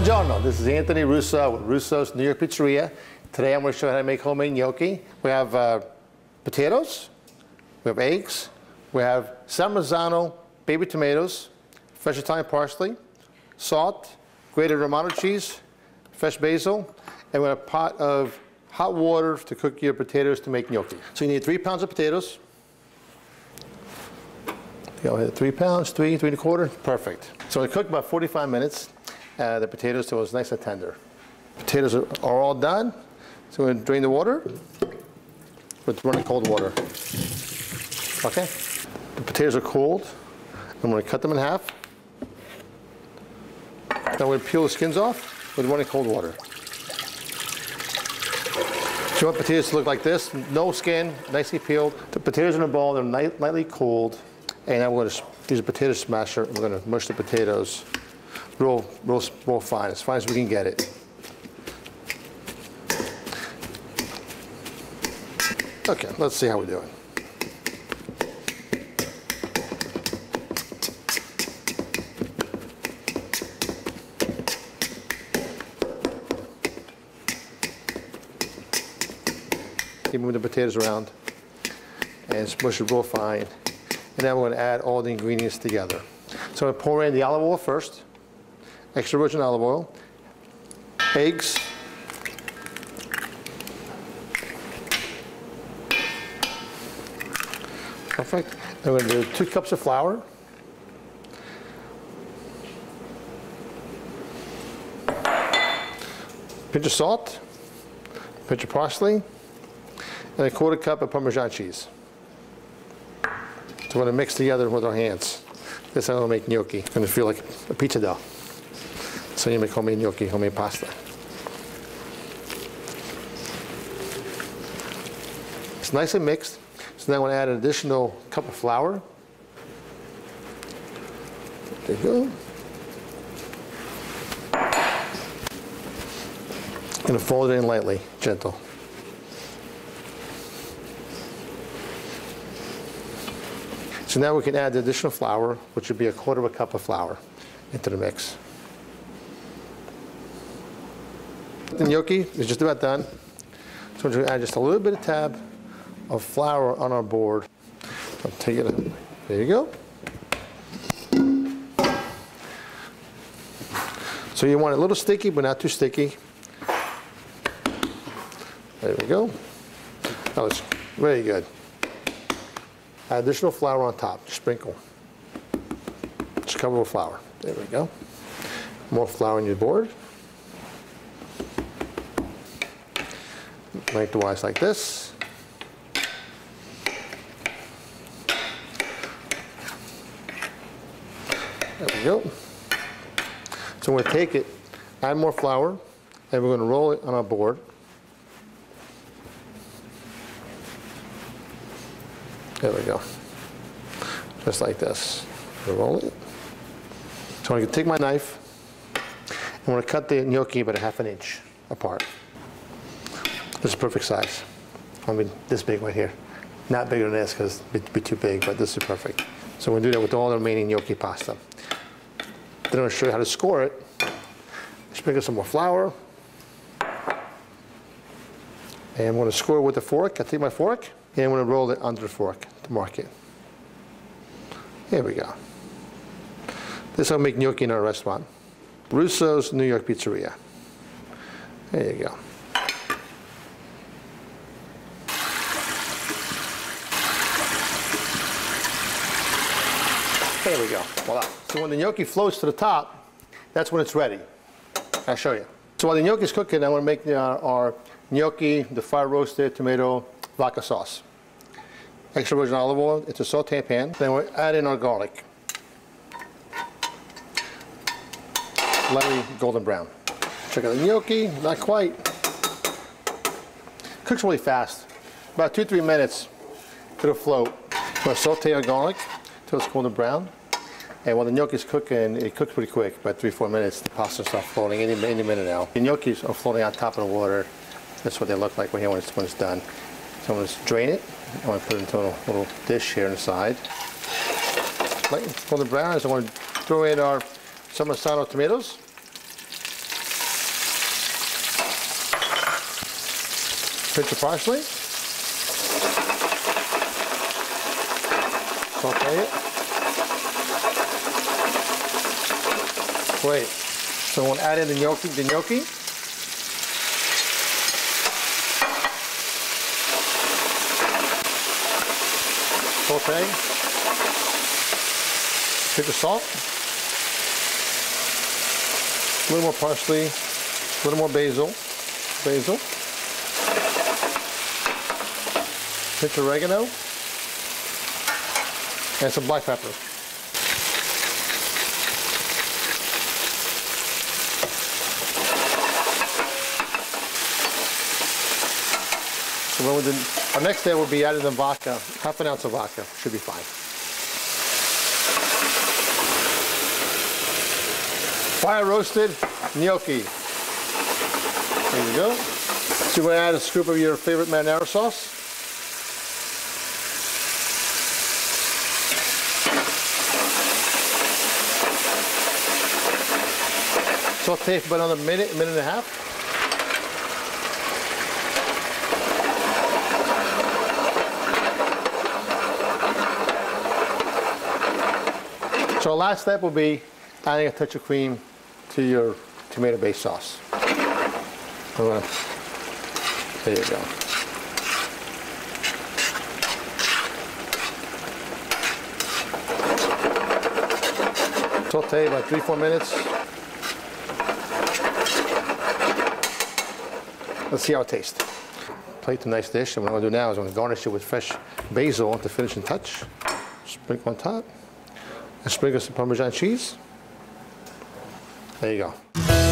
Buongiorno, this is Anthony Russo with Russo's New York Pizzeria. Today I'm going to show you how to make homemade gnocchi. We have potatoes, we have eggs, we have San Marzano baby tomatoes, fresh Italian parsley, salt, grated Romano cheese, fresh basil, and we have a pot of hot water to cook your potatoes to make gnocchi. So you need 3 pounds of potatoes. Go ahead, 3 pounds, 3.25, perfect. So we cook about 45 minutes. The potatoes till it's nice and tender. Potatoes are all done. So we're going to drain the water with running cold water. Okay? The potatoes are cold. I'm going to cut them in half. Then we're going to peel the skins off with running cold water. So you want potatoes to look like this, no skin, nicely peeled. The potatoes in a bowl, they're lightly cooled. And now we're going to use a potato smasher. And we're going to mush the potatoes real fine, as fine as we can get it. Okay, let's see how we're doing. Keep moving the potatoes around and smush it real fine. And then we're going to add all the ingredients together. So I'm going to pour in the olive oil first. Extra virgin olive oil, eggs, perfect. Then we're going to do 2 cups of flour, pinch of salt, pinch of parsley, and a 1/4 cup of Parmesan cheese. So we're going to mix together with our hands. This is how we'll make gnocchi. It's going to feel like a pizza dough. So you make homemade gnocchi, homemade pasta. It's nicely mixed. So now I'm going to add an additional cup of flour. There you go. I'm going to fold it in lightly, gentle. So now we can add the additional flour, which would be a 1/4 cup of flour, into the mix. The gnocchi is just about done. So we're going to add just a little bit of tab of flour on our board. I'll take it out. There you go. So you want it a little sticky, but not too sticky. There we go. Oh, it's very good. Add additional flour on top, just sprinkle. Just cover with flour. There we go. More flour on your board. Lengthwise like this. There we go. So we're going to take it, add more flour, and we're going to roll it on our board. There we go. Just like this. Roll it. So I'm going to take my knife, and I'm going to cut the gnocchi about 1/2 inch apart. This is perfect size. I mean, this big right here. Not bigger than this because it'd be too big, but this is perfect. So we're going to do that with all the remaining gnocchi pasta. Then I'm going to show you how to score it. Sprinkle some more flour. And I'm going to score it with a fork. I take my fork, and I'm going to roll it under the fork to mark it. Here we go. This is how we make gnocchi in our restaurant. Russo's New York Pizzeria. There you go. There we go, voila. So when the gnocchi floats to the top, that's when it's ready. I'll show you. So while the gnocchi is cooking, I want to make our gnocchi, the fire roasted tomato vodka sauce. Extra virgin olive oil, it's a saute pan. Then we'll add in our garlic. Lightly golden brown. Check out the gnocchi, not quite. Cooks really fast. About 2-3 minutes, it'll float. We're going to saute our garlic until it's golden brown. And while the gnocchi is cooking, it cooks pretty quick, about 3-4 minutes. The pasta starts floating any minute now. The gnocchis are floating on top of the water. That's what they look like when it's done. So I'm going to drain it. I'm going to put it into a little dish here on the side. Light golden brown. So I'm going to throw in our San Marzano tomatoes. Pinch of parsley. Saute it. Great. So we'll add in the gnocchi. Saute. Pinch of salt. A little more parsley. A little more basil. Pinch of oregano. And some black pepper. So when we do, our next step will be adding the vodka. Half an ounce of vodka should be fine. Fire roasted gnocchi. There you go. So we're going to add a scoop of your favorite marinara sauce. Saute for about another minute and a half. So our last step will be adding a touch of cream to your tomato-based sauce. There you go. Saute about 3-4 minutes. Let's see how it tastes. Plate a nice dish, and what I'm going to do now is I'm going to garnish it with fresh basil to finishing touch. Sprinkle on top. And sprinkle some Parmesan cheese. There you go.